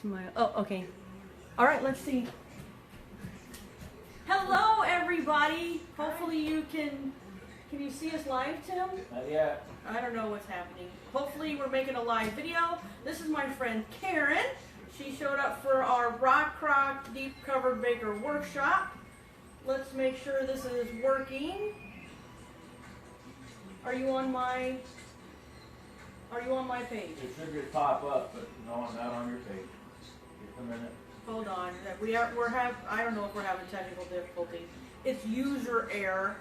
Smile. Oh, okay. All right, let's see. Hello, everybody. Hopefully you can you see us live, Tim? Not yet. I don't know what's happening. Hopefully we're making a live video. This is my friend Karen. She showed up for our rockcrok deep covered baker workshop. Let's make sure this is working. Are you on my page? It should pop up, but no, not on your page. Just a minute. Hold on. I don't know if we're having technical difficulty. It's user error.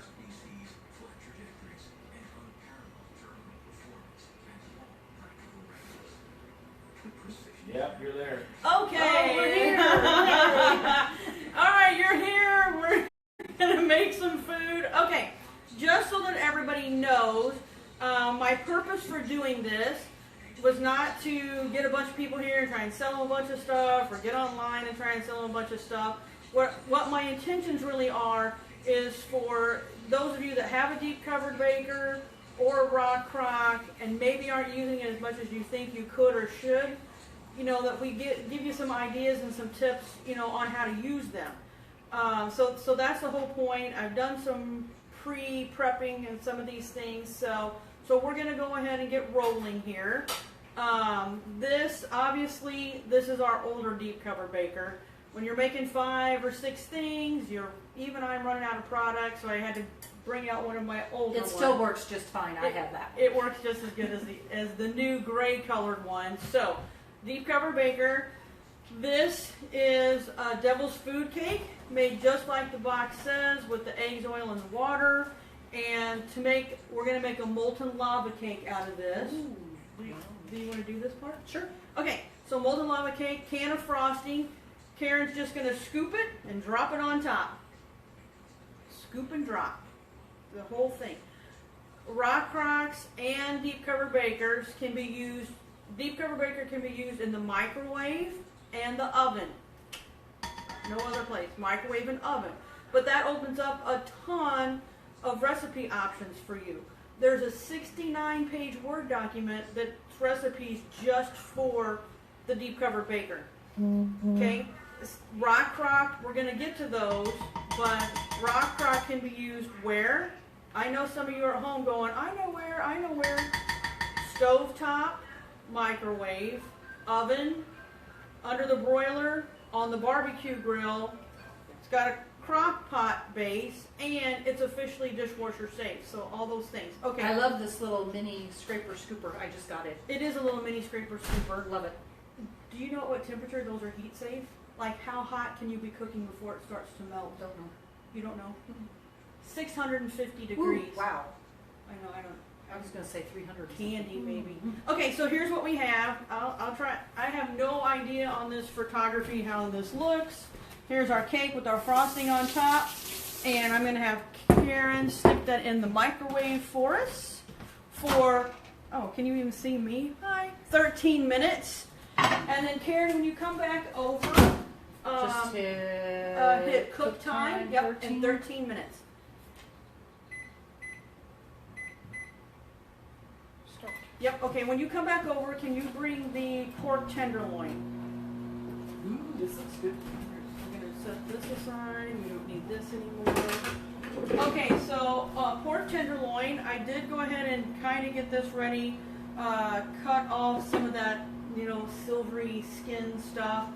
Yep, you're there. Okay. Oh, we're here. All right, you're here. We're gonna make some food. Okay, just so that everybody knows, my purpose for doing this was not to get a bunch of people here and try and sell them a bunch of stuff, or get online and try and sell them a bunch of stuff. What my intentions really are is for those of you that have a deep covered baker or a rockcrok and maybe aren't using it as much as you think you could or should, that we give you some ideas and some tips, on how to use them. So that's the whole point. I've done some pre-prepping and some of these things, so we're going to go ahead and get rolling here. This is our older deep cover baker. When you're making 5 or 6 things, I'm running out of product, so I had to bring out one of my older ones. It still works just fine. I have that. It works just as good as the new gray colored one. So, deep cover baker. This is a devil's food cake made just like the box says, with the eggs, oil, and water. And we're going to make a molten lava cake out of this. Ooh. Do you want to do this part? Sure. Okay, so molten lava cake, can of frosting. Karen's just going to scoop it and drop it on top. Scoop and drop. The whole thing. Rockcroks and deep cover bakers can be used. Deep cover baker can be used in the microwave and the oven. No other place. Microwave and oven. But that opens up a ton of recipe options for you. There's a 69-page Word document that's recipes just for the deep cover baker. Okay? Rockcrok, we're going to get to those, but rockcrok can be used where? I know some of you are at home going, I know where. Stovetop, microwave, oven, under the broiler, on the barbecue grill. It's got a crock pot base, and it's officially dishwasher safe. So all those things. Okay. I love this little mini scraper scooper. I just got it. It is a little mini scraper scooper. Love it. Do you know at what temperature those are heat safe? Like how hot can you be cooking before it starts to melt? Don't know. You don't know? 650 degrees. Ooh, wow. I know, I don't. I was going to say 300. Candy maybe. Okay, so here's what we have. I'll try. I have no idea on this photography how this looks. Here's our cake with our frosting on top. And I'm going to have Karen stick that in the microwave for us for, can you even see me? Hi. 13 minutes. And then Karen, when you come back over, Just hit cook time. Yep, 13? in 13 minutes. Start. Yep, okay, when you come back over, can you bring the pork tenderloin? Ooh, this looks good. I'm going to set this aside. We don't need this anymore. Okay, so pork tenderloin, I did go ahead and kind of get this ready. Cut off some of that, silvery skin stuff.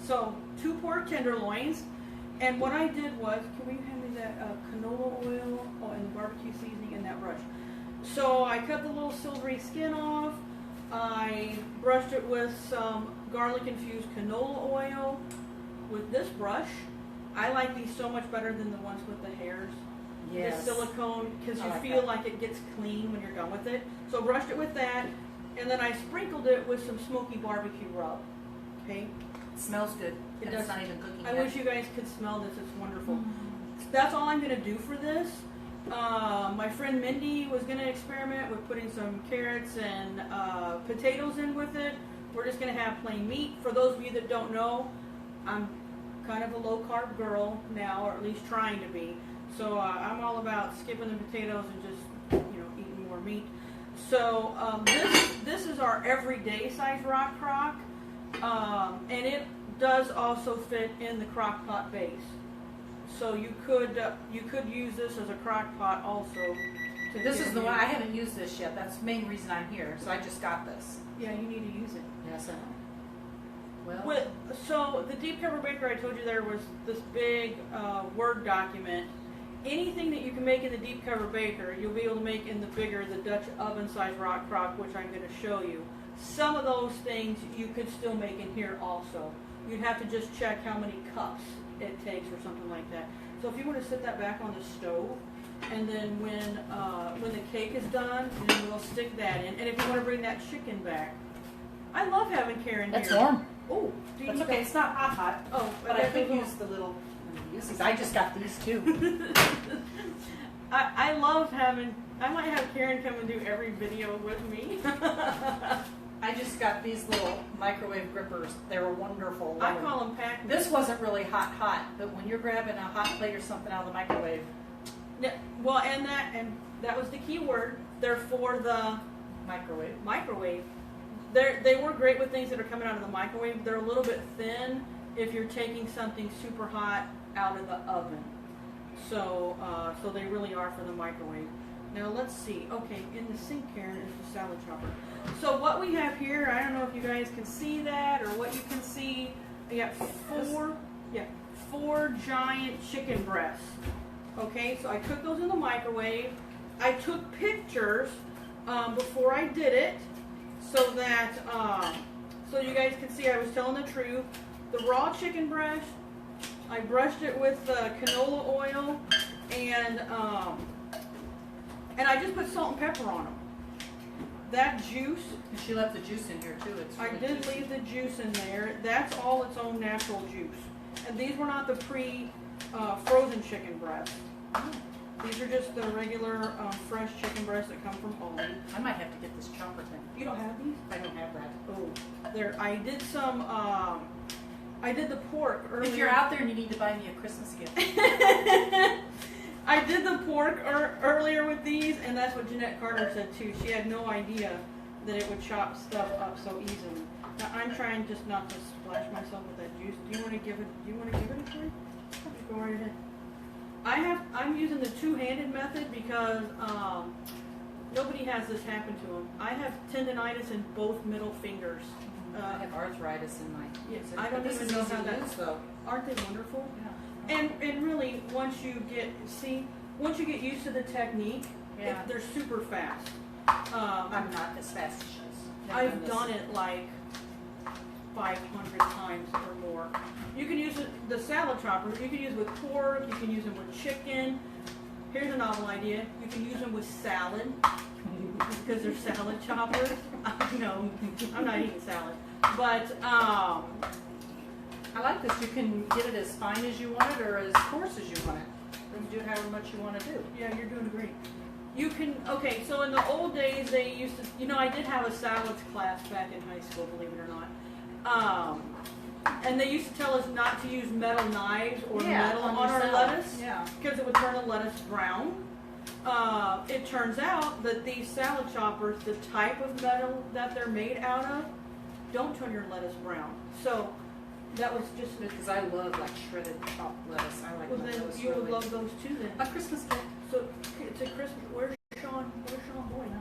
So 2 pork tenderloins. And what I did was, can we hand me that canola oil and barbecue seasoning and that brush? So I cut the little silvery skin off. I brushed it with some garlic infused canola oil with this brush. I like these so much better than the ones with the hairs. Yes. The silicone, because you I like feel that. like it gets clean when you're done with it. So brushed it with that, and then I sprinkled it with some smoky barbecue rub. Okay? It smells good. It and does. It's not even cooking I yet. wish you guys could smell this. It's wonderful. That's all I'm going to do for this. My friend Mindy was going to experiment with putting some carrots and potatoes in with it. We're just going to have plain meat. For those of you that don't know, I'm kind of a low-carb girl now, or at least trying to be. So I'm all about skipping the potatoes and just, eating more meat. So this is our everyday size rockcrok. And it does also fit in the crock pot base. So you could use this as a crock pot also. This is the one, I haven't used this yet. That's the main reason I'm here. So I just got this. Yeah, you need to use it. Yes, I know. Well, So the deep cover baker I told you there was this big Word document. Anything that you can make in the deep cover baker, you'll be able to make in the bigger, the Dutch oven size rock crock, which I'm going to show you. Some of those things you could still make in here also. You'd have to just check how many cups it takes or something like that. So if you want to set that back on the stove, and then when the cake is done, then we'll stick that in. And if you want to bring that chicken back, I love having Karen that's here. warm. Oh, do you That's need okay. It's not hot. Oh, But I could use the little. Use these. I just got these too. I love having. I might have Karen come and do every video with me. I just got these little microwave grippers. They were wonderful. I call them pack. This wasn't really hot, but when you're grabbing a hot plate or something out of the microwave. Yeah, well, and that was the key word. They're for the Microwave. They work great with things that are coming out of the microwave. They're a little bit thin if you're taking something super hot out of the oven. So they really are for the microwave. Now let's see. Okay, in the sink, Karen, is the salad chopper. So what we have here, I don't know if you guys can see that or what you can see. We got four giant chicken breasts. Okay, so I cooked those in the microwave. I took pictures before I did it, so that so you guys can see I was telling the truth. The raw chicken breast, I brushed it with canola oil, and I just put salt and pepper on them. That juice, And she left the juice in here too. It's I really did juicy. leave the juice in there. That's all its own natural juice. And these were not the frozen chicken breasts. Oh, These are just the regular fresh chicken breasts that come from Aldi. I might have to get this chopper thing. You don't have these? I don't have that. Oh, there. I did some. I did the pork earlier. If you're out there and you need to buy me a Christmas gift. I did the pork earlier with these, and that's what Jeanette Carter said too. She had no idea that it would chop stuff up so easily. Now I'm trying just not to splash myself with that juice. Do you want to give it? Do you want to give it a try? Just go right ahead. I'm using the two-handed method because nobody has this happen to them. I have tendonitis in both middle fingers. I have arthritis in my. Yes, I don't even know how that. Though. Aren't they wonderful? Yeah. And really, once you get used to the technique, Yeah. they're super fast. I'm not as fast as she is. I've done it like 500 times or more. You can use the salad chopper. You can use it with pork. You can use them with chicken. Here's a novel idea. You can use them with salad because they're salad choppers. No, I'm not eating salad, but I like this. You can get it as fine as you want it or as coarse as you want it. You can do it however much you want to do. yeah, you're doing great. You can, okay, so in the old days, they used to, I did have a salads class back in high school, believe it or not. And they used to tell us not to use metal knives or metal on our salad. lettuce Yeah. because it would turn the lettuce brown. It turns out that these salad choppers, the type of metal that they're made out of, don't turn your lettuce brown. So that was just, Because I love like shredded chopped lettuce. I like well, my then lettuce you would really. love those too then. A Christmas gift. So it's a Christmas, where's Sean Boyd?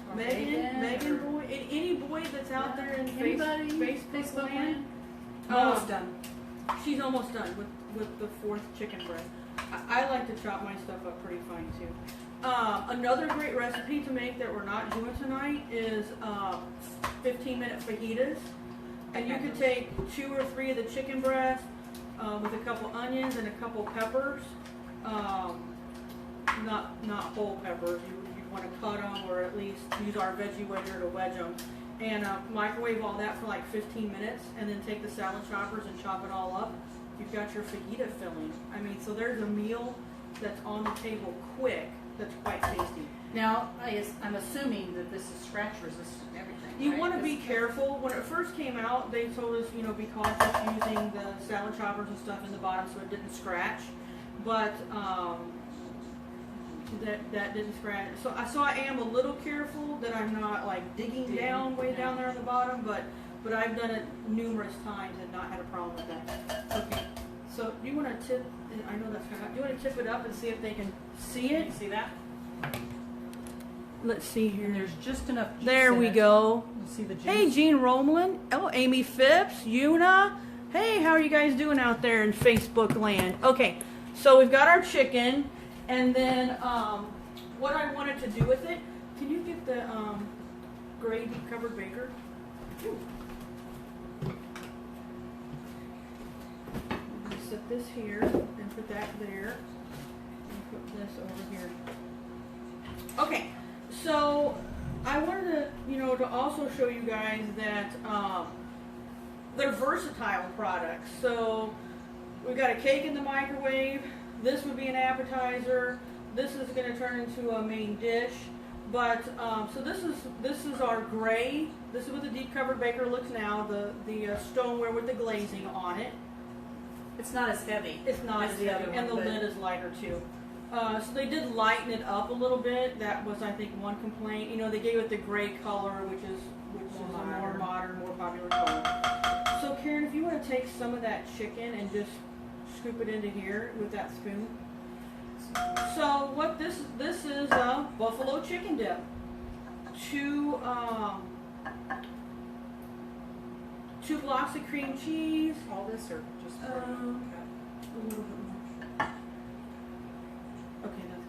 Or Megan or Boyd, any boy that's out there in anybody, Facebook land. Almost done. She's almost done with the fourth chicken breast. I like to chop my stuff up pretty fine too. Another great recipe to make that we're not doing tonight is 15-minute fajitas. And you could take 2 or 3 of the chicken breasts with a couple onions and a couple peppers. Not whole peppers. You want to cut them or at least use our veggie wedger to wedge them. And microwave all that for like 15 minutes and then take the salad choppers and chop it all up. You've got your fajita filling. I mean, so there's a meal that's on the table quick that's quite tasty. Now, I'm assuming that this is scratch resistant and everything. You right? want to be careful. When it first came out, they told us, be cautious using the salad choppers and stuff in the bottom so it didn't scratch. But that didn't scratch. So I am a little careful that I'm not like digging down way down there on the bottom. But but I've done it numerous times and not had a problem with that. Okay, so do you want to tip, I know that's kind of, do you want to tip it up and see if they can see it? You see that? Let's see And here. there's just enough juice There in we it. go. You see the juice? Hey, Jean Romelin. Oh, Amy Phipps, Una. Hey, how are you guys doing out there in Facebook land? Okay, so we've got our chicken, and then what I wanted to do with it, can you get the gray deep covered baker? Ooh. I'm gonna set this here and put that there, and put this over here. Okay, so I wanted to, to also show you guys that they're versatile products. So we've got a cake in the microwave. This would be an appetizer. This is going to turn into a main dish. But so this is our gray. This is what the deep covered baker looks now. The stoneware with the glazing on it. It's not as heavy. It's not as as the heavy, other and the one, but- lid is lighter too. So they did lighten it up a little bit. That was, I think, one complaint. They gave it the gray color, which is a more modern, more popular color. So Karen, if you want to take some of that chicken and just scoop it into here with that spoon. So what this is buffalo chicken dip. Two blocks of cream cheese. All this or just A little bit more. Okay, that's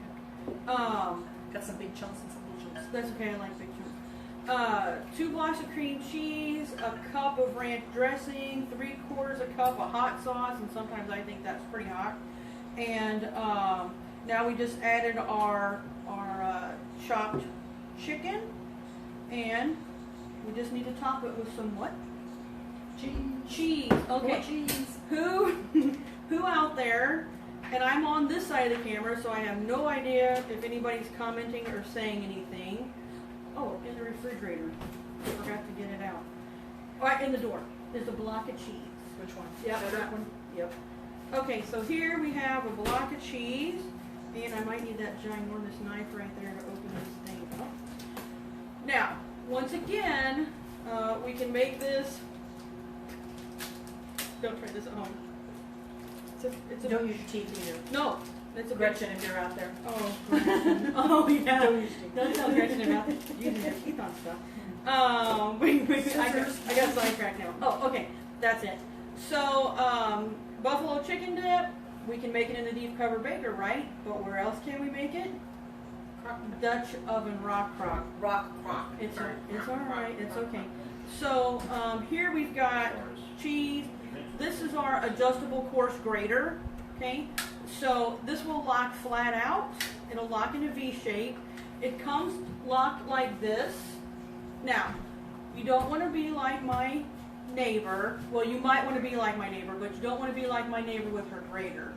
good. got some big chunks and some little chunks. That's okay, I like big chunks. 2 blocks of cream cheese, a cup of ranch dressing, 3/4 a cup of hot sauce, and sometimes I think that's pretty hot. And now we just added our chopped chicken, and we just need to top it with some what? Cheese. Okay. More cheese. Who out there? And I'm on this side of the camera, so I have no idea if anybody's commenting or saying anything. Oh, in the refrigerator. I forgot to get it out. All right, in the door. There's a block of cheese. Which one? Yep, that one. Yep. Okay, so here we have a block of cheese, and I might need that ginormous knife right there to open this thing up. Now, once again, we can make this. Don't try this at home. It's a Don't use your teeth either. no. It's a Gretchen, if you're out there. Oh, Gretchen. Oh, yeah. Don't use your teeth. Don't tell Gretchen about using your teeth on stuff. Wait, I got sidetracked now. Oh, okay. That's it. So, buffalo chicken dip, we can make it in the deep covered baker, right? But where else can we make it? Dutch oven rockcrok. Rockcrok. It's all right. It's okay. So, here we've got cheese. This is our adjustable coarse grater. Okay, so this will lock flat out. It'll lock in a V shape. It comes locked like this. Now, you don't want to be like my neighbor. Well, you might want to be like my neighbor, but you don't want to be like my neighbor with her grater,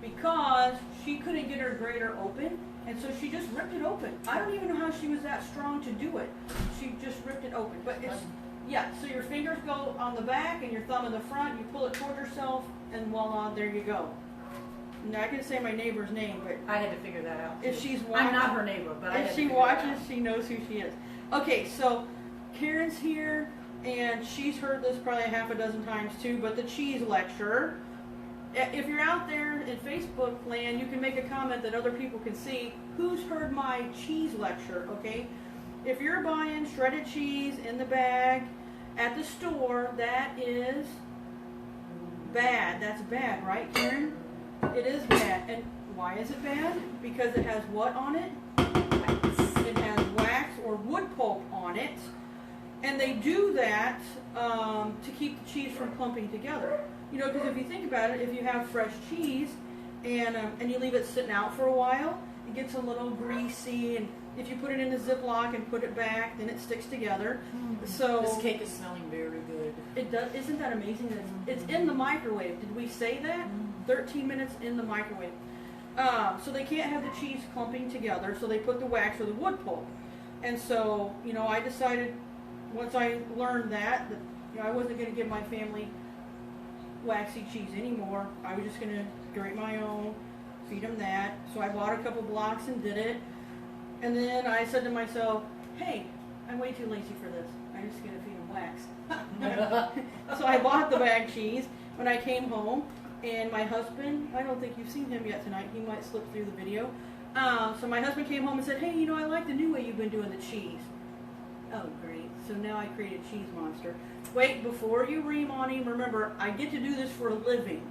because she couldn't get her grater open, and so she just ripped it open. I don't even know how she was that strong to do it. She just ripped it open. But it's, yeah, so your fingers go on the back and your thumb in the front, you pull it toward yourself, and voila, there you go. Now, I can say my neighbor's name, but I had to figure that out. if too. she's watching, I'm not her neighbor, but I had if to she figure that watches, out. she knows who she is. Okay, so Karen's here, and she's heard this probably 6 times too, but the cheese lecture. If you're out there in Facebook land, you can make a comment that other people can see who's heard my cheese lecture, okay? If you're buying shredded cheese in the bag at the store, that is bad. That's bad, right, Karen? It is bad. And why is it bad? Because it has what on it? It has wax or wood pulp on it. And they do that to keep the cheese from clumping together. Because if you think about it, if you have fresh cheese and you leave it sitting out for a while, it gets a little greasy, and if you put it in a Ziploc and put it back, then it sticks together. So This cake is smelling very good. it does. Isn't that amazing? That it's in the microwave. Did we say that? 13 minutes in the microwave. So they can't have the cheese clumping together, so they put the wax or the wood pulp. And so, I decided once I learned that I wasn't going to give my family waxy cheese anymore. I was just going to grate my own, feed them that. So I bought a couple blocks and did it. And then I said to myself, hey, I'm way too lazy for this. I'm just going to feed them wax. So I bought the bag cheese when I came home, and my husband, I don't think you've seen him yet tonight, he might slip through the video. So my husband came home and said, hey, you know, I like the new way you've been doing the cheese. Oh, great. So now I created Cheese Monster. Wait, before you ream on him, remember, I get to do this for a living.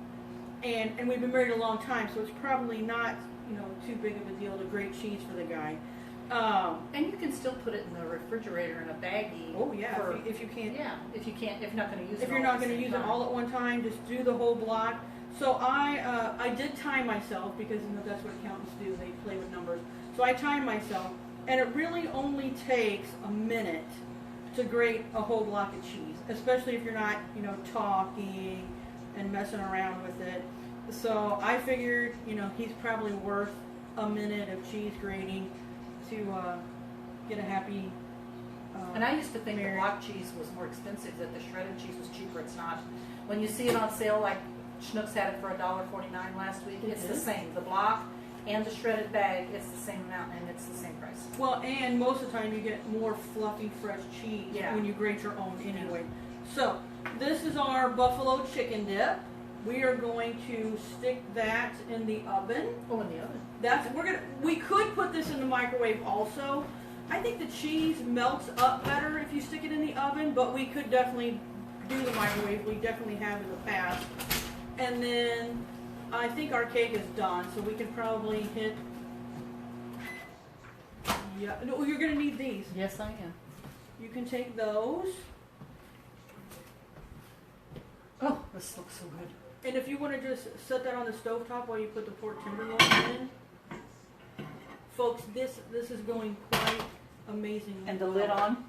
And we've been married a long time, so it's probably not, you know, too big of a deal to grate cheese for the guy. And you can still put it in the refrigerator in a baggie. Oh yeah, for- if you can't. Yeah, if you're not going to use it. If you're all not at the going to same use it time. all at one time, just do the whole block. So I did time myself because you know that's what accountants do. They play with numbers. So I timed myself, and it really only takes a minute to grate a whole block of cheese, especially if you're not, you know, talking and messing around with it. So I figured, you know, he's probably worth a minute of cheese grating to get a happy. And I used to think marriage. the block cheese was more expensive, that the shredded cheese was cheaper. It's not. When you see it on sale, like Schnucks had it for $1.49 last week, it's the same. The block and the shredded bag, it's the same amount, and it's the same price. Well, and most of the time you get more fluffy, fresh cheese Yeah. when you grate your own anyway. So this is our buffalo chicken dip. We are going to stick that in the oven. Oh, in the oven. We could put this in the microwave also. I think the cheese melts up better if you stick it in the oven, but we could definitely do the microwave. We definitely have in the past. And then I think our cake is done, so we can probably hit. Yeah, no, you're gonna need these. Yes, I am. You can take those, Oh, this looks so good. and if you want to just set that on the stovetop while you put the pork tenderloin in, folks, this is going quite amazing. And the lid on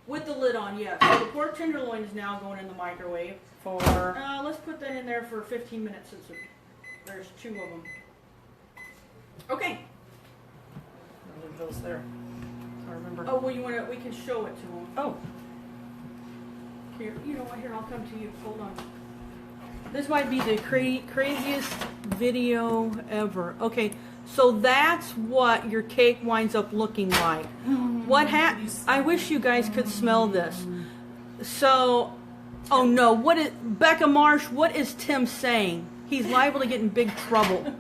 With the lid on, yes. So the pork tenderloin is now going in the microwave. for. Let's put that in there for 15 minutes since there's 2 of them. Okay. I'll leave those there. So I remember. Oh, well, we can show it to them. Oh. Here, you know what? Here, I'll come to you. Hold on. This might be the craziest video ever. Okay, so that's what your cake winds up looking like. What I wish you guys could smell this. So, oh no, Becca Marsh, what is Tim saying? He's liable to get in big trouble.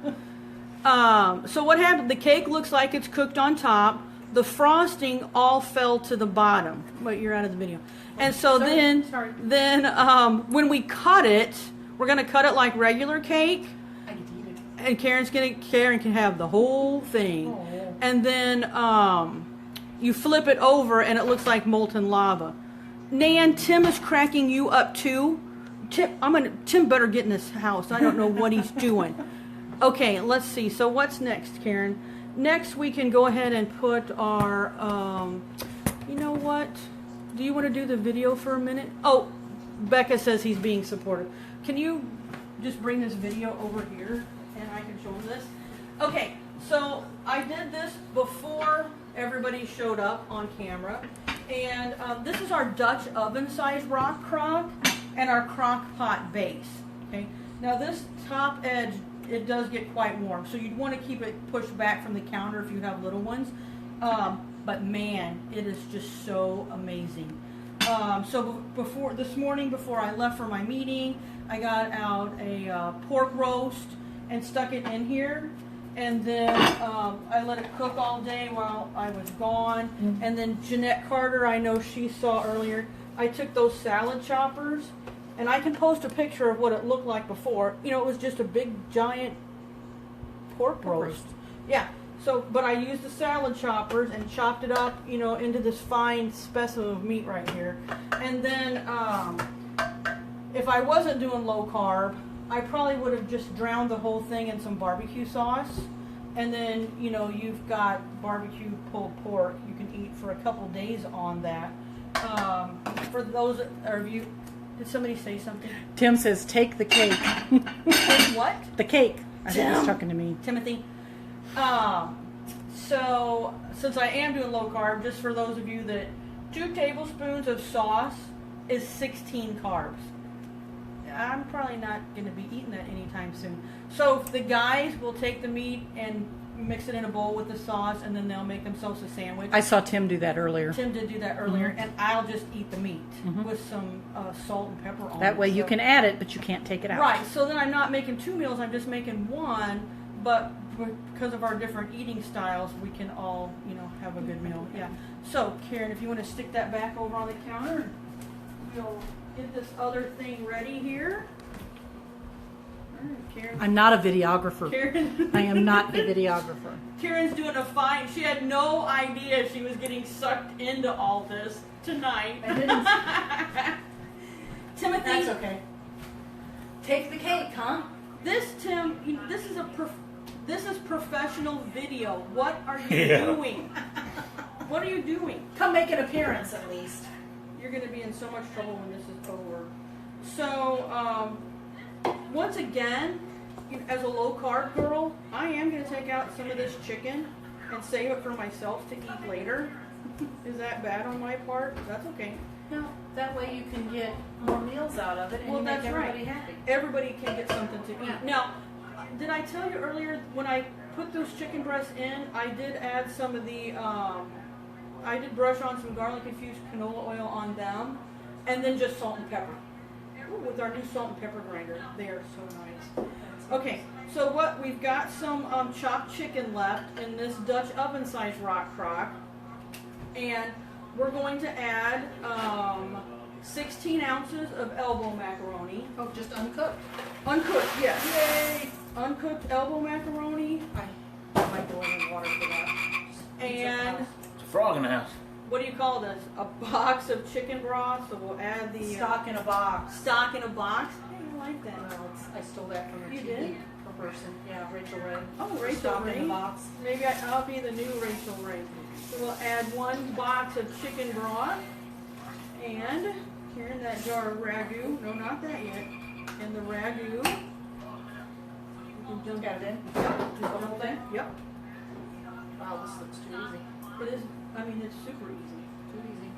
So what happened? The cake looks like it's cooked on top. The frosting all fell to the bottom. But you're out of the video. And so then when we cut it, we're gonna cut it like regular cake. I get to eat it. And Karen can have the whole thing. Oh. And then you flip it over and it looks like molten lava. Nan, Tim is cracking you up too. Tim better get in this house. I don't know what he's doing. Okay, let's see. So what's next, Karen? Next we can go ahead and put our you know what? Do you want to do the video for a minute? Oh, Becca says he's being supportive. Can you just bring this video over here and I can show him this? Okay, so I did this before everybody showed up on camera. And this is our Dutch oven size rock crock and our crock pot base. Okay, now this top edge, it does get quite warm, so you'd want to keep it pushed back from the counter if you have little ones. But man, it is just so amazing. So this morning before I left for my meeting, I got out a pork roast and stuck it in here. And then I let it cook all day while I was gone. Mm-hmm. And then Jeanette Carter, I know she saw earlier, I took those salad choppers, and I can post a picture of what it looked like before. You know, it was just a big, giant pork roast. Yeah. So, but I used the salad choppers and chopped it up, you know, into this fine specimen of meat right here. And then if I wasn't doing low carb, I probably would have just drowned the whole thing in some barbecue sauce. And then, you know, you've got barbecue pulled pork you can eat for a couple days on that. For those of you, did somebody say something? Tim says, take the cake. What? The cake. I think he's Tim. talking to me. Timothy. So, since I am doing low carb, just for those of you that 2 tablespoons of sauce is 16 carbs. I'm probably not going to be eating that anytime soon. So the guys will take the meat and mix it in a bowl with the sauce, and then they'll make themselves a sandwich. I saw Tim do that earlier. Tim did do that earlier, and I'll just eat the meat with some salt and pepper on it. That way you So- can add it, but you can't take it out. Right, so then I'm not making 2 meals, I'm just making one, but because of our different eating styles, we can all, have a good meal. Yeah. So, Karen, if you want to stick that back over on the counter, we'll get this other thing ready here. All right, Karen. I'm not a videographer. Karen. I am not a videographer. Karen's doing a fine. She had no idea she was getting sucked into all this tonight. I didn't. Timothy. That's okay. Take the cake, huh? This, Tim, this is professional video. What are you Yeah. doing? What are you doing? Come make an appearance at least. You're going to be in so much trouble when this is over. So, once again, as a low-carb girl, I am going to take out some of this chicken and save it for myself to eat later. Is that bad on my part? That's okay. No, that way you can get more meals out of it and Well, you make that's everybody right. happy. Everybody can get something to eat. Yeah. Now, did I tell you earlier when I put those chicken breasts in, I did add some of the, I did brush on some garlic infused canola oil on them, and then just salt and pepper. Ooh, with our new salt and pepper grinder. They are so nice. Okay, so what we've got some chopped chicken left in this Dutch oven size rock crock, and we're going to add 16 ounces of elbow macaroni. Oh, just uncooked. Uncooked, yes. Yay! Uncooked elbow macaroni. I like boiling water for that. And It's a frog in the house. what do you call this? A box of chicken broth. So we'll add the Stock in a box. stock in a box. Hey, I like that. Well, I stole that from a You TV did? person. Yeah, Rachel Ray. Oh, Rachel Stock Ray. in a box. Maybe I'll be the new Rachel Ray. So we'll add 1 box of chicken broth. And here in that jar of ragu. No, not that yet. And the ragu. Just got it in. Yep. The whole thing? Yep. Wow, this looks too easy. It is, it's super easy. Too easy.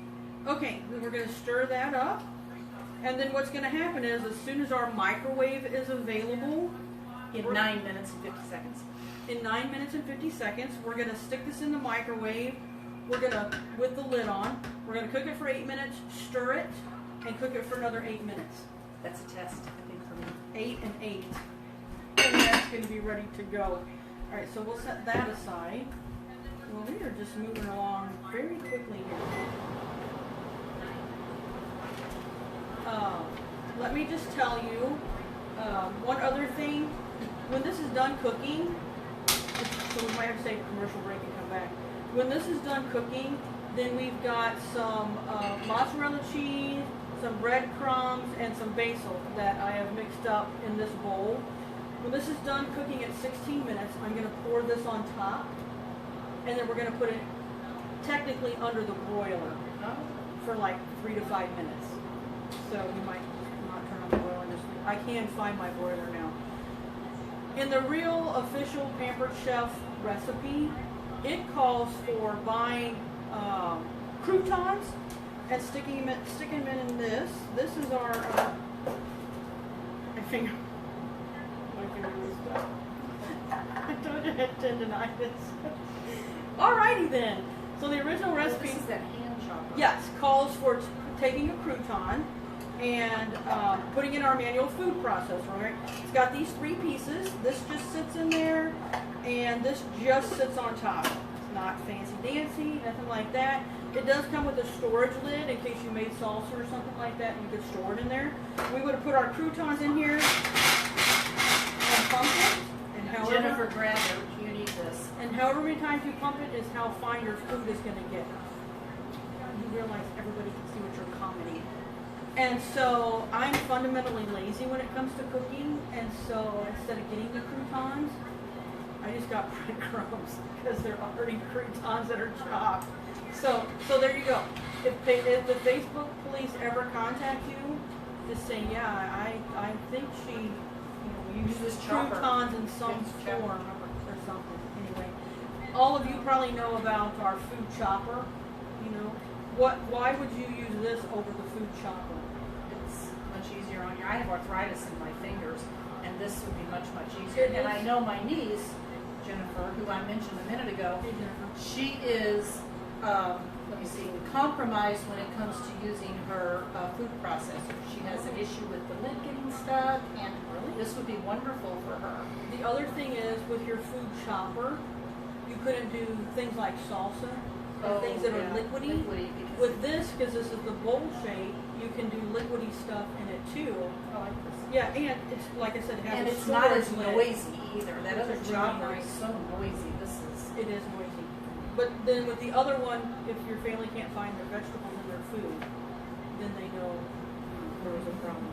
Okay, then we're going to stir that up. And then what's going to happen is as soon as our microwave is available, In 9 minutes and 50 seconds. in 9 minutes and 50 seconds, we're going to stick this in the microwave. We're going to, with the lid on, we're going to cook it for 8 minutes, stir it, and cook it for another 8 minutes. That's a test, I think, for me. 8 and 8. And that's going to be ready to go. Alright, so we'll set that aside. Well, we are just moving along very quickly here. Let me just tell you one other thing. When this is done cooking, so we might have to take a commercial break and come back. When this is done cooking, then we've got some mozzarella cheese, some breadcrumbs, and some basil that I have mixed up in this bowl. When this is done cooking at 16 minutes, I'm going to pour this on top, and then we're going to put it technically under the broiler for like 3 to 5 minutes. So we might not turn on the broiler this week. I can find my broiler now. In the real official Pampered Chef recipe, it calls for buying croutons and sticking them in this. This is our, my finger was stuck. I told you I had tendonitis. Alrighty then. So the original recipe. This is that hand chopper. Yes, calls for taking a crouton and putting in our manual food processor. Right? It's got these 3 pieces. This just sits in there, and this just sits on top. It's not fancy dancy, nothing like that. It does come with a storage lid in case you made salsa or something like that, and you could store it in there. We would have put our croutons in here and pump it. And however, Jennifer Grabber, you need this. and however many times you pump it is how fine your food is going to get. You realize everybody can see what you're commenting. And so I'm fundamentally lazy when it comes to cooking, and so instead of getting the croutons, I just got breadcrumbs because they're already croutons that are chopped. So there you go. If the Facebook police ever contact you, just say, yeah, I think she used this chopper. croutons in some Yes, form or something. Anyway, all of you probably know about our food chopper. Why would you use this over the food chopper? It's much easier on your. I have arthritis in my fingers, and this would be much, much easier. It And is. I know my niece, Jennifer, who I mentioned a minute ago. Hey, Jennifer. She is, let me see, compromised when it comes to using her food processor. She has an issue with the lid getting stuck, and this would be wonderful for her. The other thing is with your food chopper, you couldn't do things like salsa and things that are liquidy. Because With this, because this is the bowl shape, you can do liquidy stuff in it too. I like this. Yeah, and it's like I said, it has And a it's not as storage lid. noisy either. That Which other is really chopper nice. is so noisy. This is. It is noisy. But then with the other one, if your family can't find their vegetables in their food, then they know there was a problem.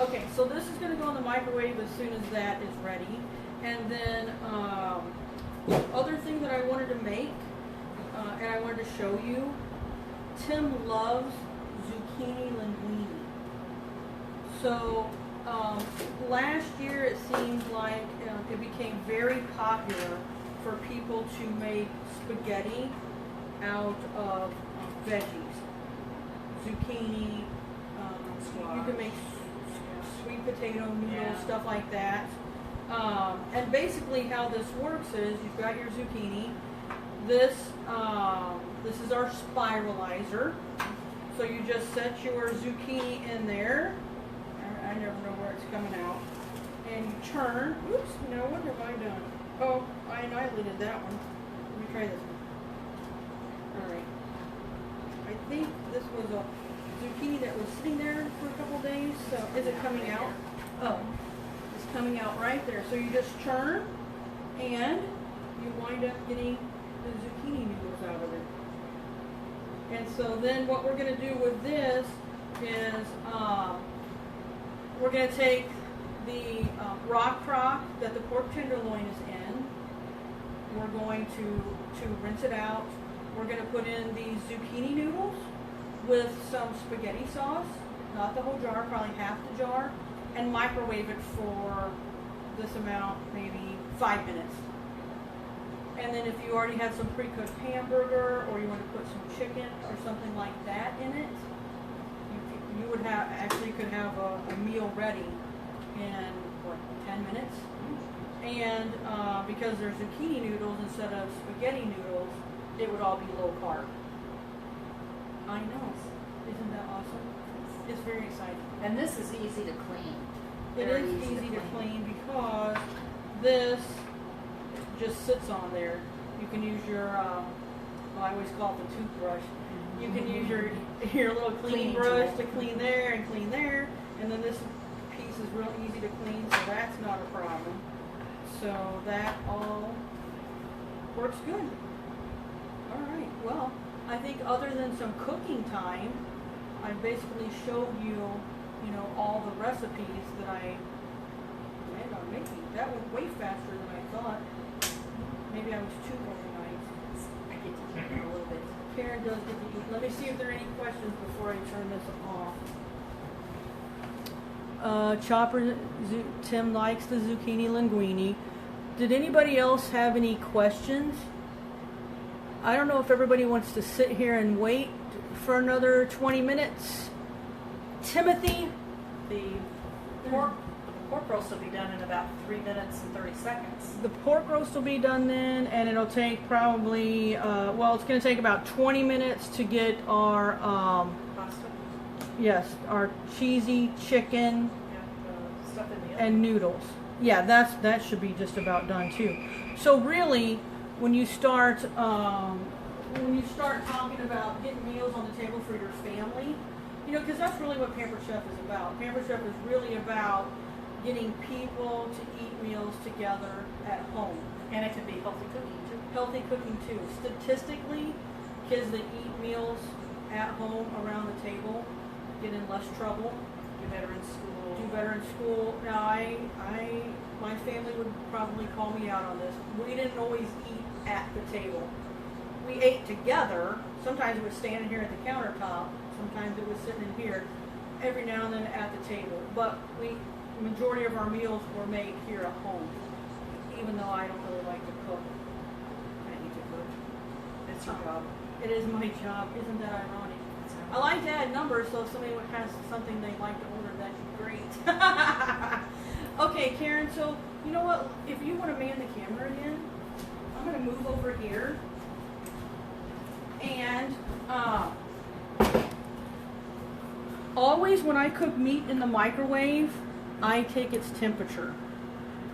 Okay, so this is going to go in the microwave as soon as that is ready. And then other thing that I wanted to make, and I wanted to show you, Tim loves zucchini linguine. So last year it seemed like it became very popular for people to make spaghetti out of veggies. Zucchini, you can make sweet potato noodles, stuff like that. And basically how this works is you've got your zucchini. This is our spiralizer. So you just set your zucchini in there. I never know where it's coming out. And you turn. Oops, no, what have I done? Oh, I annihilated that one. Let me try this one. Alright. I think this was a zucchini that was sitting there for a couple days. So is it coming out? Oh, it's coming out right there. So you just turn and you wind up getting the zucchini noodles out of it. And so then what we're going to do with this is we're going to take the rockcrok that the pork tenderloin is in. We're going to rinse it out. We're going to put in these zucchini noodles with some spaghetti sauce, not the whole jar, probably half the jar, and microwave it for this amount, maybe 5 minutes. And then if you already have some pre-cooked hamburger or you want to put some chicken or something like that in it, you would have, actually could have a meal ready in, 10 minutes? And because they're zucchini noodles instead of spaghetti noodles, it would all be low carb. I know. Isn't that awesome? It's very exciting. And this is easy to clean. It Very is easy to clean because this just sits on there. You can use your, I always call it the toothbrush. You can use your little cleaning brush to clean there, and then this piece is real easy to clean, so that's not a problem. So that all works good. All right. Well, I think other than some cooking time, I basically showed you, all the recipes that I planned on making. That went way faster than I thought. Maybe I was too organized. I get to keep it a little bit. Karen does get to eat. Let me see if there are any questions before I turn this off. Chopper, Tim likes the zucchini linguine. Did anybody else have any questions? I don't know if everybody wants to sit here and wait for another 20 minutes. Timothy? The pork roast will be done in about 3 minutes and 30 seconds. The pork roast will be done then, and it'll take probably, it's going to take about 20 minutes to get our, Pasta our cheesy chicken and stuff in the oven. and noodles. Yeah, that should be just about done too. So really, when you start talking about getting meals on the table for your family, because that's really what Pampered Chef is about. Pampered Chef is really about getting people to eat meals together at home. And it can be healthy cooking too. Healthy cooking too. Statistically, kids that eat meals at home around the table get in less trouble. Do better in school. Now, my family would probably call me out on this. We didn't always eat at the table. We ate together. Sometimes it was standing here at the countertop. Sometimes it was sitting in here. Every now and then at the table. But the majority of our meals were made here at home. Even though I don't really like to cook. I need to cook. It's your job. It is my job. Isn't that ironic? I like to add numbers, so if somebody has something they'd like to order, that'd be great. Okay, Okay, Karen, so you know what? If you want to man the camera again, I'm going to move over here. And always when I cook meat in the microwave, I take its temperature.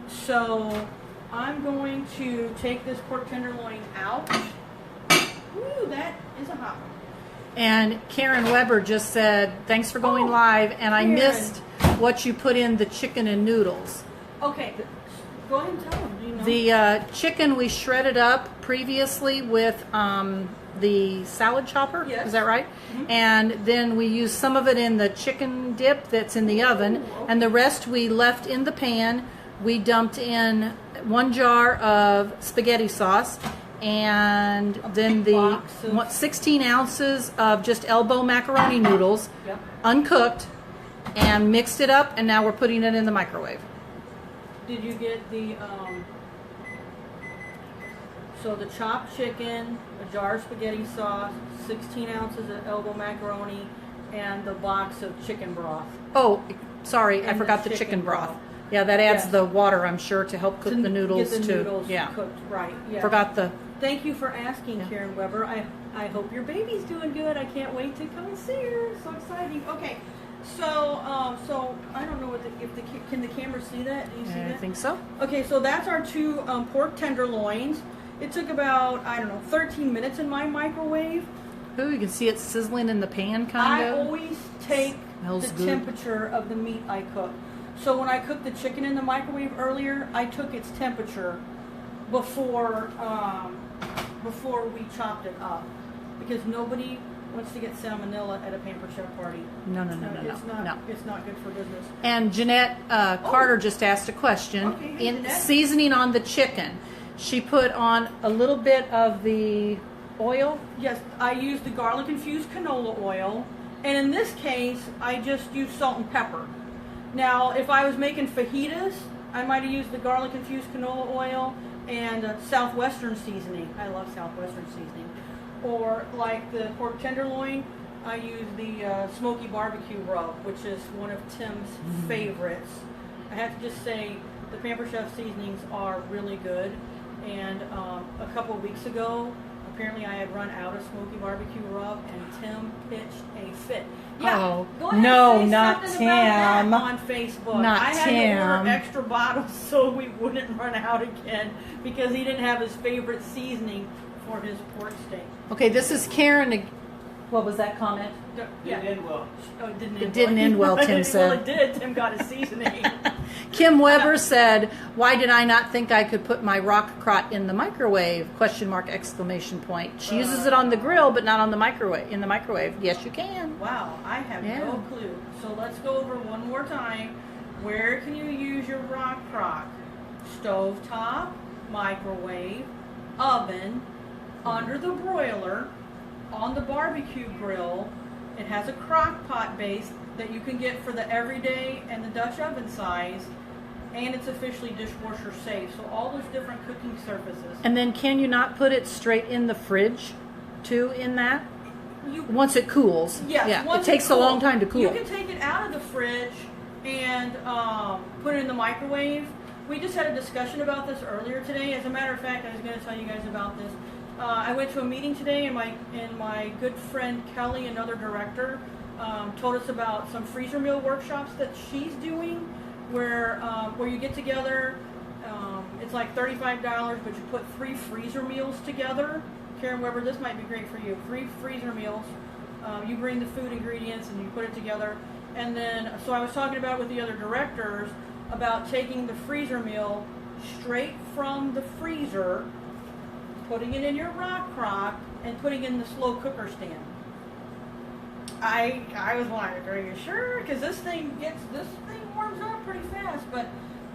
So I'm going to take this pork tenderloin out. Ooh, that is a hot one. And Karen Weber just said, thanks for going live, and I Karen. missed what you put in the chicken and noodles. Okay, go ahead and tell them. Do you know? The chicken we shredded up previously with the salad chopper. Yes. Is that right? Mm-hmm. And then we used some of it in the chicken dip that's in the oven, okay. and the rest we left in the pan. We dumped in 1 jar of spaghetti sauce, and then the box of- 16 ounces of just elbow macaroni noodles, Yep. uncooked, and mixed it up, and now we're putting it in the microwave. Did you get the so the chopped chicken, a jar of spaghetti sauce, 16 ounces of elbow macaroni, and the box of chicken broth? Oh, sorry, I And forgot the the chicken chicken broth. broth. Yeah, that adds Yes. the water, I'm sure, to help cook To the noodles get the too. noodles Yeah, cooked right. Yeah. forgot the. Thank you for asking, Yeah. Karen Weber. I hope your baby's doing good. I can't wait to come and see her. So exciting. Okay, so I don't know what can the camera see that? Do you see I that? think so. Okay, so that's our 2 pork tenderloins. It took about 13 minutes in my microwave. Ooh, you can see it sizzling in the pan, I kind of. always take Smells the good. temperature of the meat I cook. So when I cooked the chicken in the microwave earlier, I took its temperature before we chopped it up, because nobody wants to get salmonella at a pampered chef party. No. It's not good for business. And Jeanette Carter just asked a question. Okay, hey, In Jeanette. seasoning on the chicken, she put on a little bit of the oil. Yes, I use the garlic infused canola oil, and in this case, I just use salt and pepper. Now, if I was making fajitas, I might have used the garlic infused canola oil and Southwestern seasoning. I love Southwestern seasoning. Or like the pork tenderloin, I use the smoky barbecue rub, which is one of Tim's favorites. I have to just say, the Pampered Chef seasonings are really good. And a couple of weeks ago, apparently I had run out of smoky barbecue rub, and Tim pitched a fit. Yeah, Oh, go ahead no, and say not something about Tim. that on Facebook. Not I had to order Tim. extra bottles so we wouldn't run out again, because he didn't have his favorite seasoning for his pork steak. Okay, this is Karen. What was that comment? Yeah. It did well. Oh, it didn't It end didn't end well, Tim said. Well, it did. Tim got his seasoning. Kim Weber said, "Why did I not think I could put my rockcrok in the microwave?" Question mark, exclamation point. She uses it on the grill, but not on the microwave. In the microwave, yes, you can. Wow, I have Yeah. no clue. So let's go over one more time. Where can you use your rockcrok? Stovetop, microwave, oven, under the broiler, on the barbecue grill. It has a crock pot base that you can get for the everyday and the Dutch oven size, and it's officially dishwasher safe. So all those different cooking surfaces. And then, can you not put it straight in the fridge, too? In that, You once it cools. Yes, Yeah. once It takes a long time to cool. You can take it out of the fridge and put it in the microwave. We just had a discussion about this earlier today. As a matter of fact, I was going to tell you guys about this. I went to a meeting today, and my good friend Kelly, another director, told us about some freezer meal workshops that she's doing, where you get together. It's like $35, but you put 3 freezer meals together. Karen Weber, this might be great for you. 3 freezer meals. You bring the food ingredients and you put it together. And then, so I was talking about with the other directors about taking the freezer meal straight from the freezer, putting it in your rockcrok, and putting it in the slow cooker stand. I was like, are you sure? Because this thing warms up pretty fast. But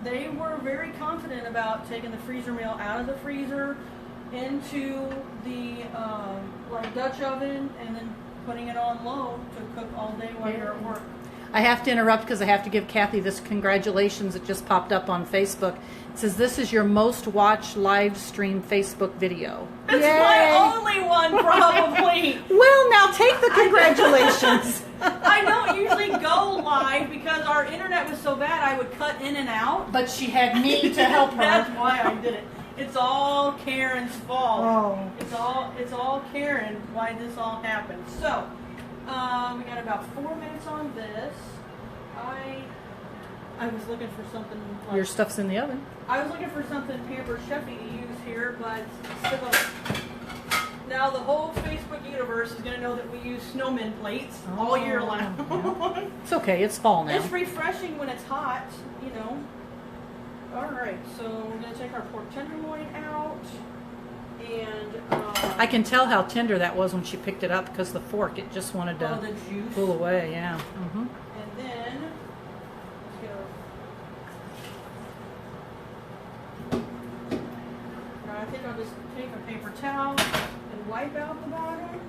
they were very confident about taking the freezer meal out of the freezer into the like Dutch oven, and then putting it on low to cook all day while you're at work. I have to interrupt because I have to give Kathy this congratulations. It just popped up on Facebook. It says, "This is your most watched live stream Facebook video." It's Yay! my only one, probably. Well, now take the congratulations. I don't usually go live because our internet was so bad I would cut in and out. But she had me to help That's her. why I did it. It's all Karen's fault. Oh. It's all Karen why this all happened. So, we got about 4 minutes on this. I was looking for something like, Your stuff's in the oven. I was looking for something Pampered Chefy to use here, but now the whole Facebook universe is going to know that we use snowman plates all year long. Yeah. It's okay. It's fall now. It's refreshing when it's hot, you know. All right, so we're going to take our pork tenderloin out, and I can tell how tender that was when she picked it up because the fork, it just wanted to the juice. pull away. Yeah. Mm-hmm. And then let's go. I think I'll just take a paper towel and wipe out the bottom.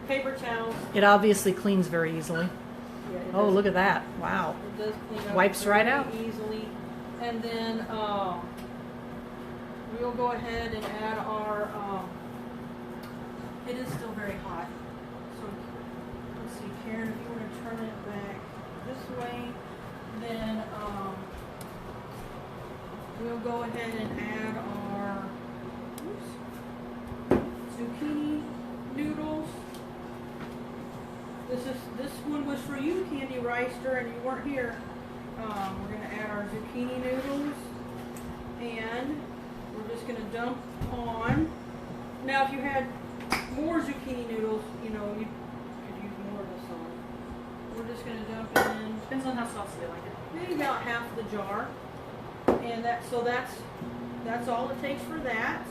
Paper towels. It obviously cleans very easily. Yeah, it Oh, does- look at that! Wow. It does clean up Wipes right very out. easily. And then we'll go ahead and add our. It is still very hot, so let's see, Karen, if you want to turn it back this way, then we'll go ahead and add our zucchini noodles. This one was for you, Candy Reister, and you weren't here. We're going to add our zucchini noodles, and we're just going to dump on. Now, if you had more zucchini noodles, you know, you could use more of this on. We're just going to dump it in. Depends on how saucy they like it. Maybe about half the jar, and that's all it takes for that.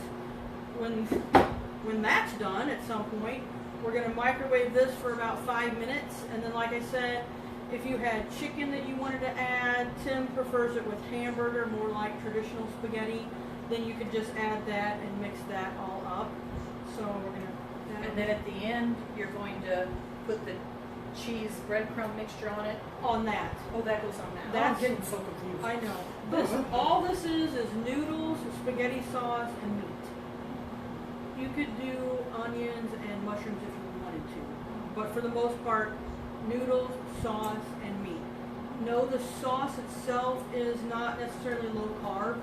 When that's done, at some point, we're going to microwave this for about 5 minutes, and then, like I said, if you had chicken that you wanted to add, Tim prefers it with hamburger, more like traditional spaghetti, then you could just add that and mix that all up. So we're going to... And then at the end, you're going to put the cheese breadcrumb mixture on it. On that. Oh, that goes on that. That's- I'm getting so confused. I know. All this is noodles, spaghetti sauce, and meat. You could do onions and mushrooms if you wanted to. But for the most part, noodles, sauce, and meat. No, the sauce itself is not necessarily low carb,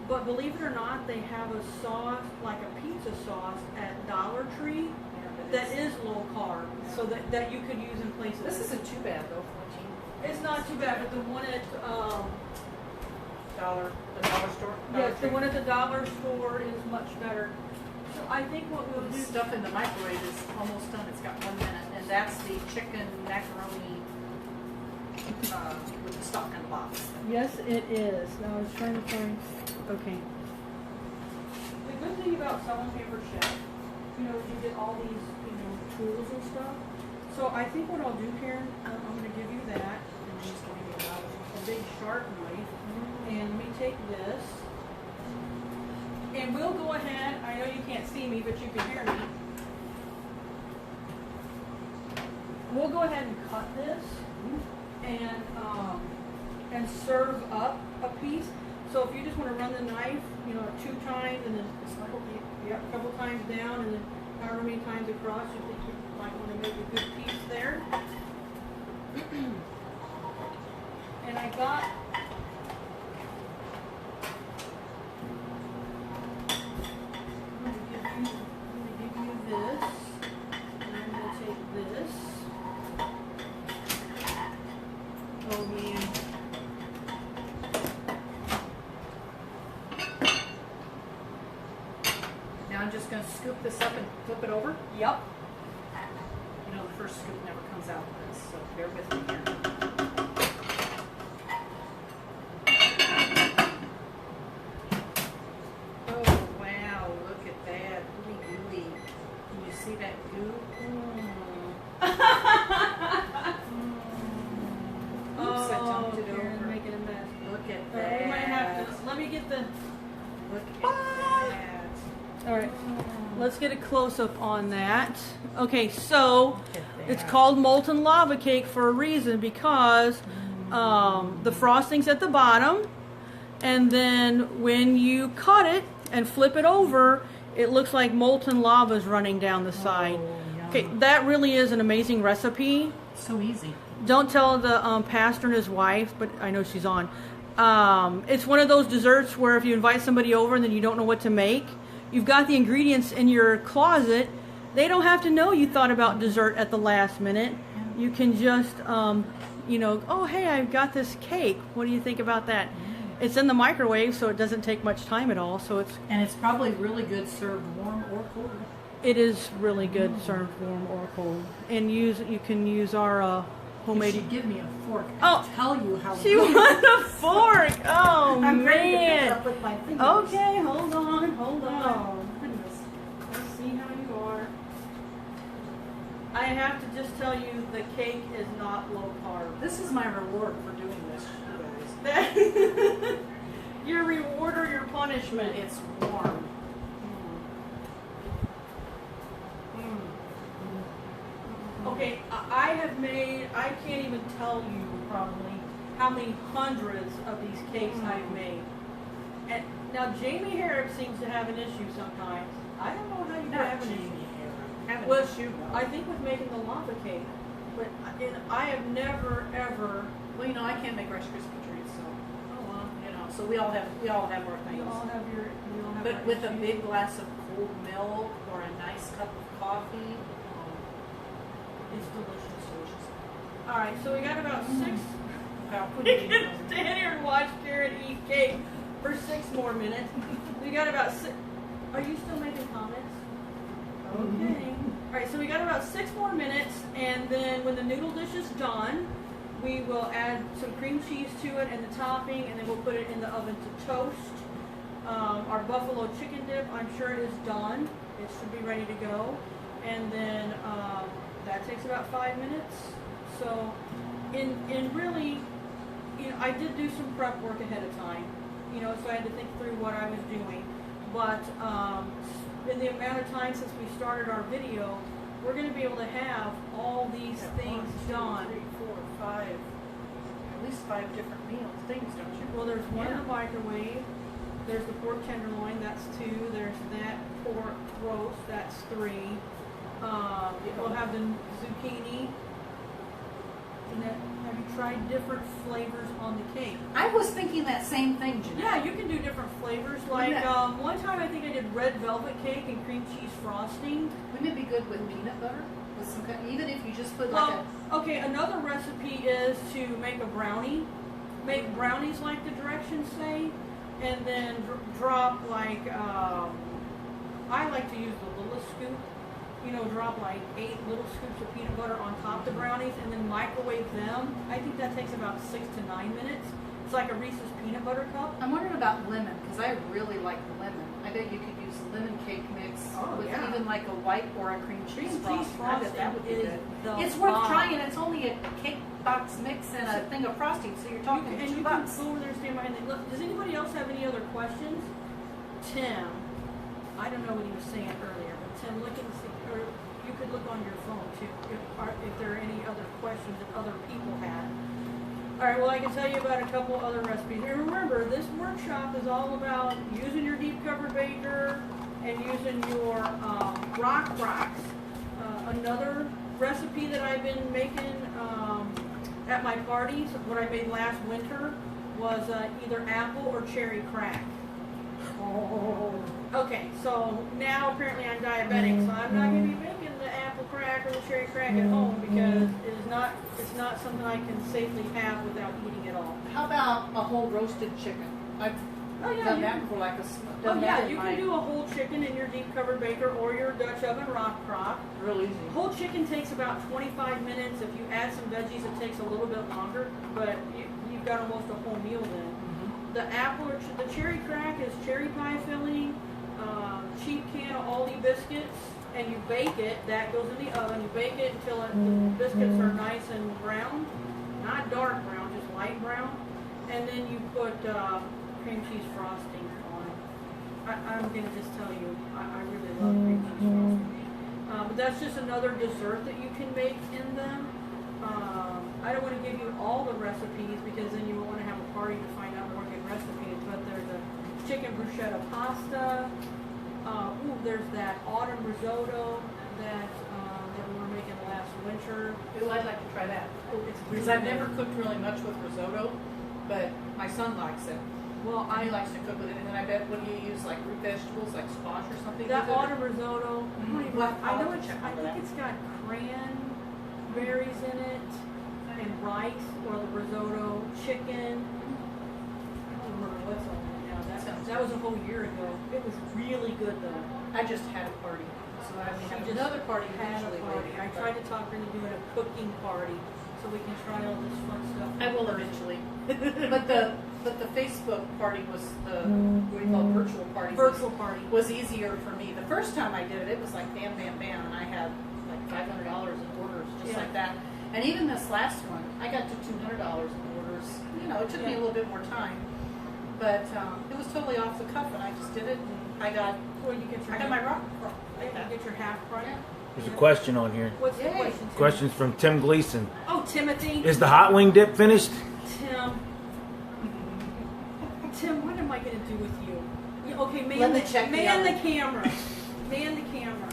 but believe it or not, they have a sauce, like a pizza sauce at Dollar Tree that is low carb, so that you could use in places. This isn't too bad though, 14. It's not too bad, but the one at The dollar store. yes, the one at the dollar store is much better. So I think what we'll The do. stuff in the microwave is almost done. It's got 1 minute, and that's the chicken macaroni with the stock in the box. Yes, it is. Now I was trying to find. Okay. The good thing about selling Pampered Chef, you know, is you get all these, you know, tools and stuff. So I think what I'll do, Karen, I'm going to give you that, and I'm just going to give you a big sharp knife, and let me take this, and we'll go ahead. I know you can't see me, but you can hear me. We'll go ahead and cut this, and serve up a piece. So if you just want to run the knife, you know, 2 times, and then a couple times down, and then however many times across, you think you might want to make a good piece there. And I got. I'm going to give you this, and I'm going to take this. Oh man. Now I'm just going to scoop this up and flip it over. Yep. You know, the first scoop never comes out of this, so bear with me here. Oh, wow, look at that. Gooey gooey. Can you see that goo? Oops, I dumped it Karen's over. making a mess. Look at Alright, that. we might have to. Let me get the. Look at that. All right. Let's get a close up on that. Okay, so Look at it's that. called molten lava cake for a reason because the frosting's at the bottom, and then when you cut it and flip it over, it looks like molten lava is running down the side. Oh, yum. Okay, that really is an amazing recipe. So easy. Don't tell the pastor and his wife, but I know she's on. It's one of those desserts where if you invite somebody over and then you don't know what to make, you've got the ingredients in your closet. They don't have to know you thought about dessert at the last minute. You can just, oh, hey, I've got this cake. What do you think about that? It's in the microwave, so it doesn't take much time at all. And it's probably really good served warm or cold. It is really good served warm or cold. And you can use our homemade. If she give me a fork, Oh, I'll tell you how. She wants a fork. Oh, I'm ready to pick man. it up with my fingers. Okay, hold on. Oh goodness. Let's see how you are. I have to just tell you, the cake is not low carb. This is my reward for doing this, you guys. Your reward or your punishment? It's warm. Okay, I can't even tell you probably how many hundreds of these cakes I've made. And now Jamie Herrick seems to have an issue sometimes. I don't know how you have an issue. Well, I think with making the lava cake, but I have never ever. Well, I can't make Rice Krispie treats, so Oh well. so we all have our things. You all have your. You all have But your with a issues. big glass of cold milk or a nice cup of coffee, it's delicious. All right, so we got about 6. I'll put We it in can the- stand here and watch Karen eat cake for 6 more minutes. We got about 6. Are you still making comments? Okay. All right, so we got about 6 more minutes, and then when the noodle dish is done, we will add some cream cheese to it and the topping, and then we'll put it in the oven to toast. Our buffalo chicken dip, I'm sure it is done. It should be ready to go. And then that takes about 5 minutes. So, in really, I did do some prep work ahead of time. So I had to think through what I was doing. But in the amount of time since we started our video, we're going to be able to have all these things 1, 2, done. 3, 4, 5, at least 5 different things, don't you? Well, there's one in the microwave. There's the pork tenderloin, that's 2. There's that pork roast, that's 3. We'll have the zucchini. Have you tried different flavors on the cake? I was thinking that same thing, Jeanette. Yeah, you can do different flavors. Like one time I think I did red velvet cake and cream cheese frosting. Wouldn't it be good with peanut butter? With some even if you just put Okay, another recipe is to make a brownie. Make brownies like the directions say, and then drop like, I like to use the littlest scoop. Drop like 8 little scoops of peanut butter on top of the brownies and then microwave them. I think that takes about 6 to 9 minutes. It's like a Reese's peanut butter cup. I'm wondering about lemon, because I really like lemon. I bet you could use lemon cake mix with even like a white or a cream cheese frosting. I bet that would be good. It's worth trying. It's only a cake box mix and a thing of frosting, so you're talking $2. And you can go over there and stand behind it. Look, does anybody else have any other questions? Tim, I don't know what he was saying earlier, but Tim, look and see, or you could look on your phone too, if there are any other questions that other people had. All right, well, I can tell you about a couple other recipes. And remember, this workshop is all about using your deep covered baker and using your rockcroks. Another recipe that I've been making at my parties, what I made last winter, was either apple or cherry crack. Oh. Okay, so now apparently I'm diabetic, so I'm not going to be making the apple crack or the cherry crack at home because it's not something I can safely have without eating it all. How about a whole roasted chicken? I've done that for like you can do a whole chicken in your deep covered baker or your Dutch oven rockcrok. Real easy. Whole chicken takes about 25 minutes. If you add some veggies, it takes a little bit longer, but you've got almost a whole meal then. The apple or the cherry crack is cherry pie filling, cheap can of Aldi biscuits, and you bake it. That goes in the oven. You bake it until the biscuits are nice and brown, not dark brown, just light brown. And then you put cream cheese frosting on it. I'm gonna just tell you, I really love cream cheese frosting. But that's just another dessert that you can make in them. I don't want to give you all the recipes because then you will want to have a party to find out more good recipes. But there's a chicken bruschetta pasta. There's that autumn risotto that we were making last winter. Ooh, I'd like to try that. Oh, it's Because really I've never good. cooked really much with risotto, but my son likes it. Well, He likes to cook with it, and then I bet when you use like root vegetables, like squash or something. that with it, autumn risotto. Well, I know I'll it's. check I into think that. it's got cranberries in it and rice, or the risotto chicken. I don't remember what's on it now. That was a whole year ago. It was really good though. I just had a party, so I may have She just another party had a eventually. party. I tried to talk her into doing a cooking party so we can try all this fun stuff. I will eventually. But the Facebook party was the what do you call it, virtual party. Virtual party. Was easier for me. The first time I did it, it was like bam, bam, bam, and I had like $500 in orders just Yeah. like that. And even this last one, I got to $200 in orders. You know, it took me a little bit more time, but it was totally off the cuff, and I just did it, and I got Or you get your. I got my rock. You get your half price. Yeah. There's a question on here. What's the Yay. question? Tim? Question's from Tim Gleason. Oh, Timothy. Is the hot wing dip finished? Tim, what am I going to do with you? Okay, Let me check the man the oven. camera. Man the camera.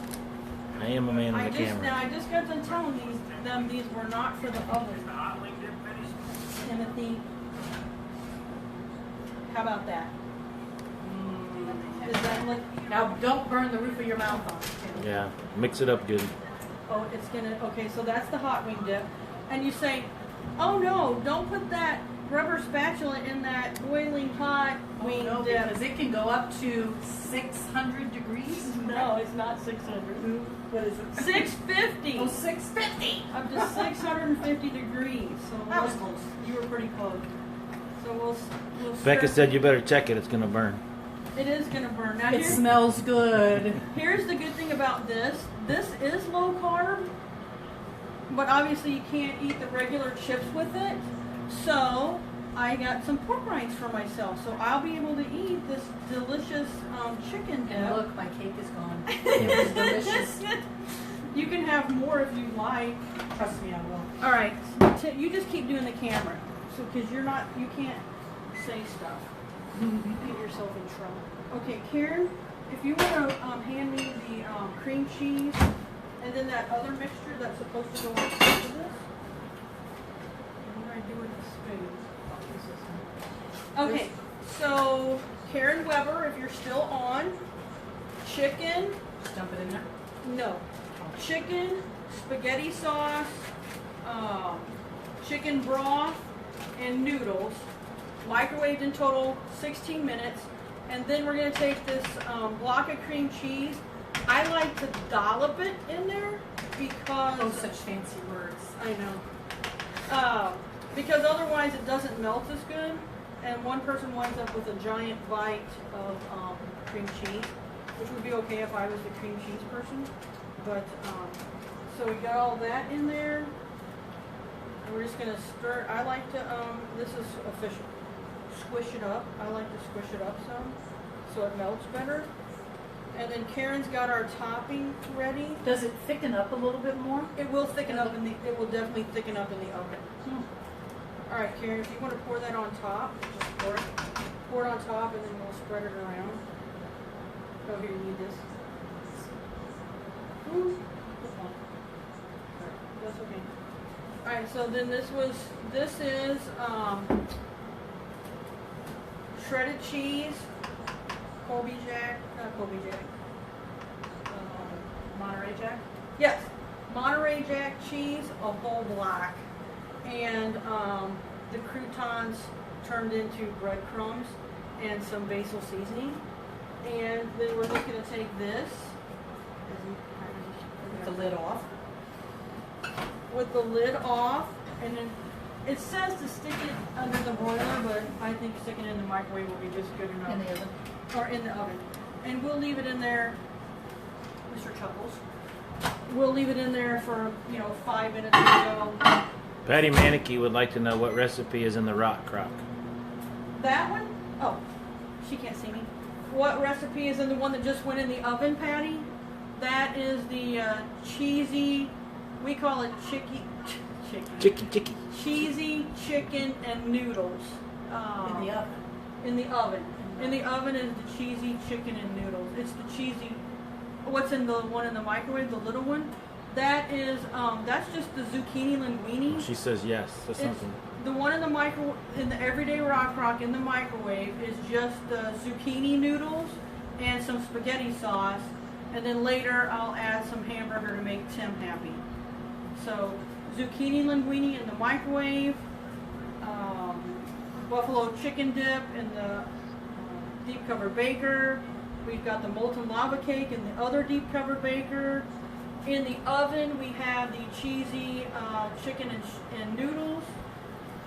I am a man of the camera. I just got done telling them these were not for the oven. Timothy. How about that? Does that look? Now, don't burn the roof of your mouth on it. Tim. Yeah, mix it up good. Oh, it's gonna. Okay, so that's the hot wing dip, and you say, "Oh no, don't put that rubber spatula in that boiling hot wing No, dip." because it can go up to 600 degrees. No, it's not 600. What is it? 650. Oh, 650. Up to 650 degrees. So That was close. You were pretty close. So we'll Becca stir- said you better check it. It's gonna burn. it is gonna burn. Now It smells good. here's the good thing about this. This is low carb, but obviously you can't eat the regular chips with it. So I got some pork rinds for myself. So I'll be able to eat this delicious chicken dip. And look, my cake is gone. It was delicious. You can have more if you like. Trust me, I will. All right, you just keep doing the camera, so because you can't say stuff. Get yourself in trouble. Okay, Karen, if you want to hand me the cream cheese and then that other mixture that's supposed to go on top of this. What do I do with the spoon? Okay, so Karen Weber, if you're still on, chicken. Just dump it in there. No. Chicken, spaghetti sauce, chicken broth, and noodles. Microwaved in total 16 minutes. And then we're going to take this block of cream cheese. I like to dollop it in there because... Oh, such fancy words. I know. Because otherwise it doesn't melt as good. And one person winds up with a giant bite of cream cheese, which would be okay if I was the cream cheese person. But, so we got all that in there. And we're just going to stir. I like to, this is official, squish it up. I like to squish it up some so it melts better. And then Karen's got our topping ready. Does it thicken up a little bit more? It will thicken up it will definitely thicken up in the oven. All right, Karen, if you want to pour that on top, just pour it on top, and then we'll spread it around. Oh, here, you need this. Ooh. That's okay. All right, so then this is shredded cheese, Colby Jack, not Colby Jack. Monterey Jack? Yes, Monterey Jack cheese, a whole block, and the croutons turned into breadcrumbs and some basil seasoning. And then we're just going to take this With the lid off. with the lid off, and then it says to stick it under the broiler, but I think sticking it in the microwave will be just good enough. In the oven. Or in the oven. And we'll leave it in there, Mr. Chuckles. We'll leave it in there for, 5 minutes or so. Patty Manicky would like to know what recipe is in the rock crock. That one? Oh, she can't see me. What recipe is in the one that just went in the oven, Patty? That is the cheesy, we call it chicky. Cheesy chicken and noodles. In the oven. In the oven. In the oven is the cheesy chicken and noodles. It's the cheesy. What's in the one in the microwave, the little one? That is, that's just the zucchini linguine. She says yes to It's something. the one in the everyday rock in the microwave is just the zucchini noodles and some spaghetti sauce, and then later I'll add some hamburger to make Tim happy. So zucchini linguine in the microwave, buffalo chicken dip in the deep cover baker. We've got the molten lava cake in the other deep cover baker. In the oven, we have the cheesy chicken and noodles.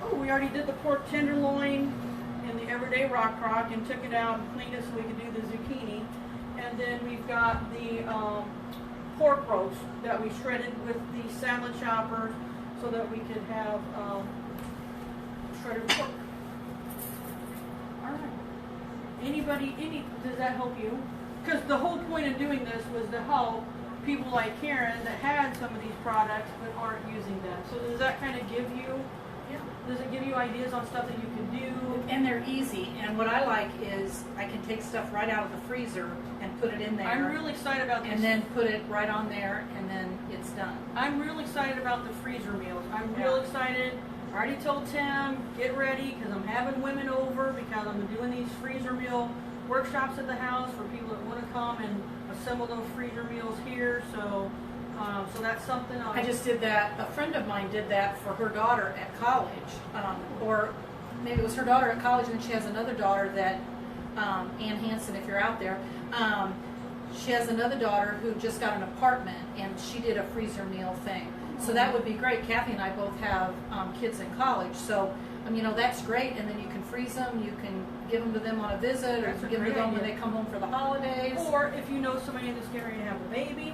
Oh, we already did the pork tenderloin in the everyday rockcrok and took it out and cleaned it so we could do the zucchini. And then we've got the pork roast that we shredded with the salad chopper so that we could have shredded pork. All right. Does that help you? Because the whole point of doing this was to help people like Karen that had some of these products but aren't using them. So does that kind of give you, does it give you ideas on stuff that you can do? And they're easy. And what I like is I can take stuff right out of the freezer and put it in there. I'm really excited about this. And then put it right on there, and then it's done. I'm real excited about the freezer meals. I'm real excited. I already told Tim, get ready, because I'm having women over because I'm doing these freezer meal workshops at the house for people that want to come and assemble those freezer meals here. So that's something I just did that. A friend of mine did that for her daughter at college, or maybe it was her daughter at college, and she has another daughter that Ann Hansen, if you're out there. She has another daughter who just got an apartment, and she did a freezer meal thing. So that would be great. Kathy and I both have kids in college, so that's great. And then you can freeze them. You can give them to them on a visit, or give them to them when they come home for the holidays. Or if you know somebody that's getting ready to have a baby,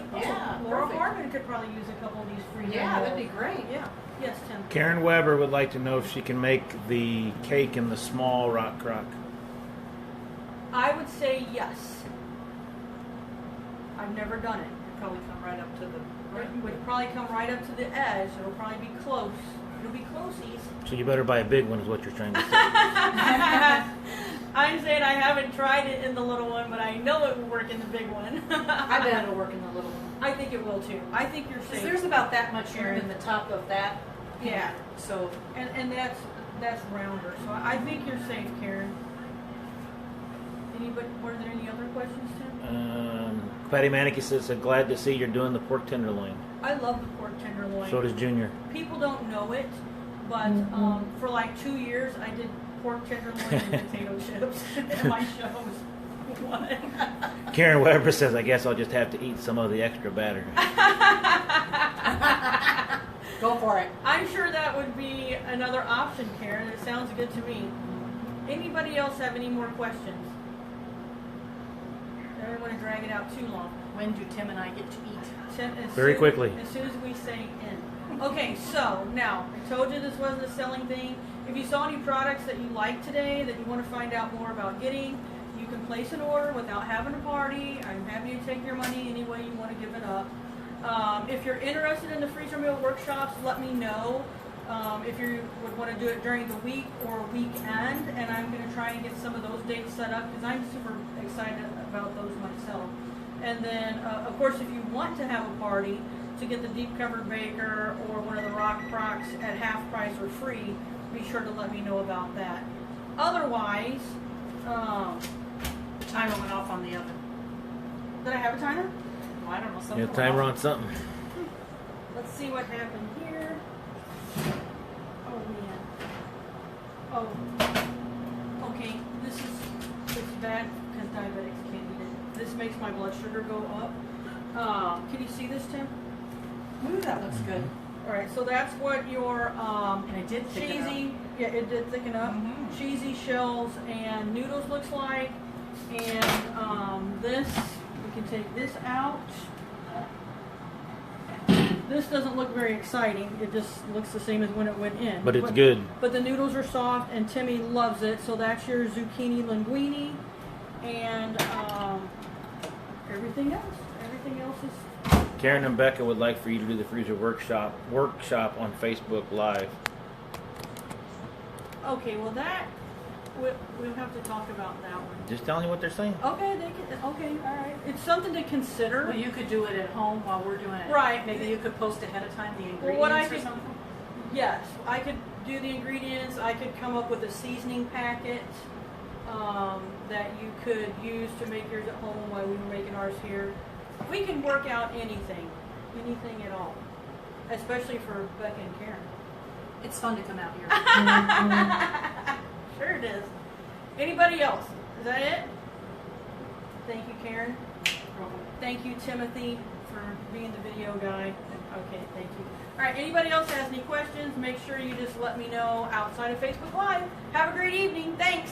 Laura Harmon could probably use a couple of these freezer meals. That'd be great. Yeah. Yes, Tim. Karen Weber would like to know if she can make the cake in the small rock crock. I would say yes. I've never done it. Probably come right up to the. It would probably come right up to the edge. It'll probably be close. It'll be closies. So you better buy a big one, is what you're trying to say. I'm saying I haven't tried it in the little one, but I know it will work in the big one. I bet it'll work in the little one. I think it will too. I think you're safe. There's about that much room in the top of that. Yeah. So and that's rounder. So I think you're safe, Karen. Were there any other questions, Tim? Patty Manicky says, glad to see you're doing the pork tenderloin. I love the pork tenderloin. So does Junior. People don't know it, but for like 2 years I did pork tenderloin and potato chips at my shows. What? Karen Weber says, I guess I'll just have to eat some of the extra batter. go for it. I'm sure that would be another option, Karen. It sounds good to me. Anybody else have any more questions? I don't want to drag it out too long. When do Tim and I get to eat? Very quickly. As soon as we say in. Okay, so now, I told you this wasn't a selling thing. If you saw any products that you like today that you want to find out more about getting, you can place an order without having a party. I'm happy to take your money any way you want to give it up. If you're interested in the freezer meal workshops, let me know. If you would want to do it during the week or weekend, and I'm going to try and get some of those dates set up because I'm super excited about those myself. And then, of course, if you want to have a party to get the deep covered baker or one of the rock crocks at half price or free, be sure to let me know about that. Otherwise, The timer went off on the oven. did I have a timer? Well, I don't know. Yeah, Something timer on something. Let's see what happened here. Oh man. Oh. Okay. It's bad because diabetics can't eat it. This makes my blood sugar go up. Can you see this, Tim? Ooh, that looks good. All right. So that's what your And it did thicken up. cheesy. Yeah, it did thicken up. Mhm. Cheesy shells and noodles looks like. And this, we can take this out. This doesn't look very exciting. It just looks the same as when it went in. But it's good. But the noodles are soft, and Timmy loves it. So that's your zucchini linguine, and everything else. Everything else is. Karen and Becca would like for you to do the freezer workshop on Facebook Live. Okay, well that we'll have to talk about that one. Just telling you what they're saying. Okay, they can. Okay, all right. It's something to consider. Well, you could do it at home while we're doing it. Right. Maybe you could post ahead of time the ingredients Well, what I or could- something. Yes, I could do the ingredients. I could come up with a seasoning packet that you could use to make yours at home while we were making ours here. We can work out anything at all, especially for Becca and Karen. It's fun to come out here. Sure it is. Anybody else? Is that it? Thank you, Karen. Thank you, Timothy, for being the video guy. Okay, thank you. All right, anybody else has any questions, make sure you just let me know outside of Facebook Live. Have a great evening. Thanks.